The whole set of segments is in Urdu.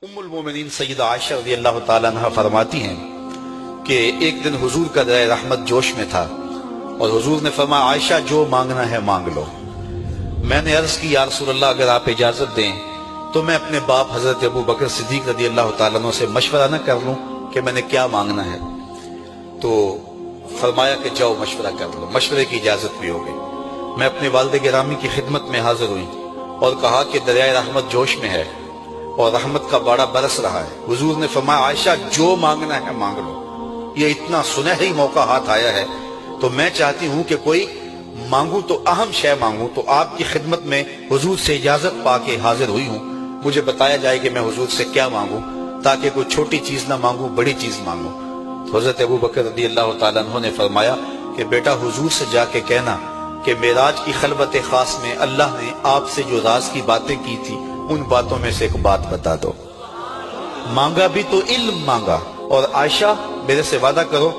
ام المومنین سیدہ عائشہ رضی اللہ تعالیٰ عنہ فرماتی ہیں کہ ایک دن حضور کا درہ رحمت جوش میں تھا اور حضور نے فرمایا عائشہ جو مانگنا ہے مانگ لو۔ میں نے عرض کی یا رسول اللہ اگر آپ اجازت دیں تو میں اپنے باپ حضرت ابو بکر صدیق رضی اللہ تعالیٰ عنہ سے مشورہ نہ کر لوں کہ میں نے کیا مانگنا ہے؟ تو فرمایا کہ جاؤ مشورہ کر لو، مشورے کی اجازت بھی ہو گئی۔ میں اپنے والد گرامی کی خدمت میں حاضر ہوئی اور کہا کہ دریائے رحمت جوش میں ہے اور رحمت کا باڑہ برس رہا ہے۔ حضور نے فرمایا عائشہ جو مانگنا ہے مانگ لو، یہ اتنا سنہری موقع ہاتھ آیا ہے تو میں چاہتی ہوں کہ کوئی مانگوں تو اہم شے مانگوں، تو آپ کی خدمت میں حضور سے اجازت پا کے حاضر ہوئی ہوں، مجھے بتایا جائے کہ میں حضور سے کیا مانگوں تاکہ کوئی چھوٹی چیز نہ مانگوں بڑی چیز مانگوں۔ تو حضرت ابو بکر رضی اللہ تعالیٰ عنہ نے فرمایا کہ بیٹا حضور سے جا کے کہنا کہ معراج کی خلوت خاص میں اللہ نے آپ سے جو راز کی باتیں کی تھی ان باتوں میں سے ایک بات بتا دو۔ مانگا بھی تو علم مانگا، اور عائشہ میرے سے وعدہ کرو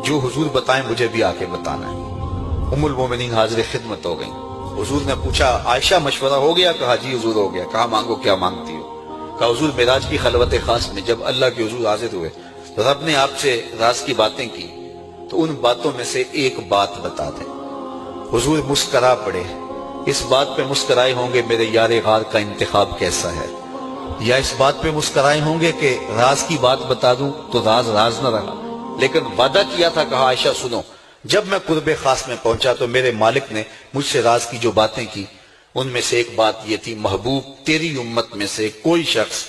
جو حضور بتائیں مجھے بھی آ کے بتانا ہے۔ ام المومنین حاضر خدمت ہو گئیں۔ حضور نے پوچھا عائشہ مشورہ ہو گیا؟ کہا جی حضور ہو گیا۔ کہا مانگو کیا مانگتی ہو؟ کہا حضور معراج کی خلوت خاص میں جب اللہ کے حضور حاضر ہوئے رب نے آپ سے راز کی باتیں کی تو ان باتوں میں سے ایک بات بتا دیں۔ حضور مسکرا پڑے، اس بات پہ مسکرائے ہوں گے میرے یار غار کا انتخاب کیسا ہے، یا اس بات پہ مسکرائے ہوں گے کہ راز کی بات بتا دوں تو راز راز نہ رہا، لیکن وعدہ کیا تھا۔ کہا عائشہ سنو، جب میں قرب خاص میں پہنچا تو میرے مالک نے مجھ سے راز کی جو باتیں کی ان میں سے ایک بات یہ تھی، محبوب تیری امت میں سے کوئی شخص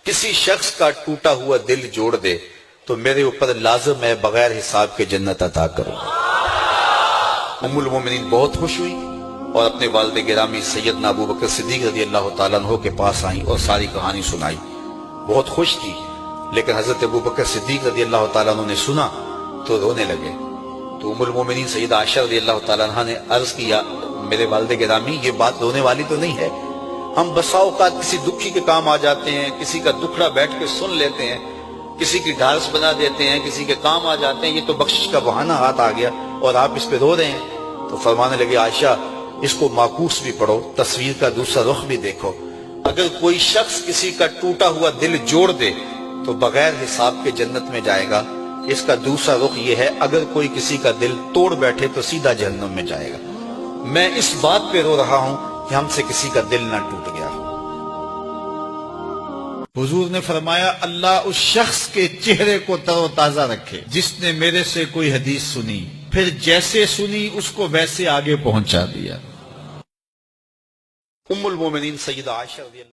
کسی شخص کا ٹوٹا ہوا دل جوڑ دے تو میرے اوپر لازم ہے بغیر حساب کے جنت عطا کروں۔ ام المومنین بہت خوش ہوئی اور اپنے والد گرامی سیدنا ابو بکر صدیق رضی اللہ تعالیٰ عنہ کے پاس آئیں اور ساری کہانی سنائی۔ بہت خوش تھی، لیکن حضرت ابو بکر صدیق رضی اللہ تعالیٰ عنہ نے سنا تو رونے لگے۔ تو ام المومنین سیدہ عائشہ رضی اللہ تعالیٰ عنہ نے عرض کیا میرے والد گرامی یہ بات رونے والی تو نہیں ہے، ہم بسا اوقات کسی دکھی کے کام آ جاتے ہیں، کسی کا دکھڑا بیٹھ کے سن لیتے ہیں، کسی کی ڈھارس بنا دیتے ہیں، کسی کے کام آ جاتے ہیں، یہ تو بخشش کا بہانہ ہاتھ آ گیا اور آپ اس پہ رو رہے ہیں۔ تو فرمانے لگے عائشہ اس کو معکوس بھی پڑھو، تصویر کا دوسرا رخ بھی دیکھو، اگر کوئی شخص کسی کا ٹوٹا ہوا دل جوڑ دے تو بغیر حساب کے جنت میں جائے گا، اس کا دوسرا رخ یہ ہے اگر کوئی کسی کا دل توڑ بیٹھے تو سیدھا جہنم میں جائے گا۔ میں اس بات پہ رو رہا ہوں کہ ہم سے کسی کا دل نہ ٹوٹ گیا۔ حضور نے فرمایا اللہ اس شخص کے چہرے کو تر و تازہ رکھے جس نے میرے سے کوئی حدیث سنی، پھر جیسے سنی اس کو ویسے آگے پہنچا دیا۔ ام المومنین سیدہ عائشہ رضی اللہ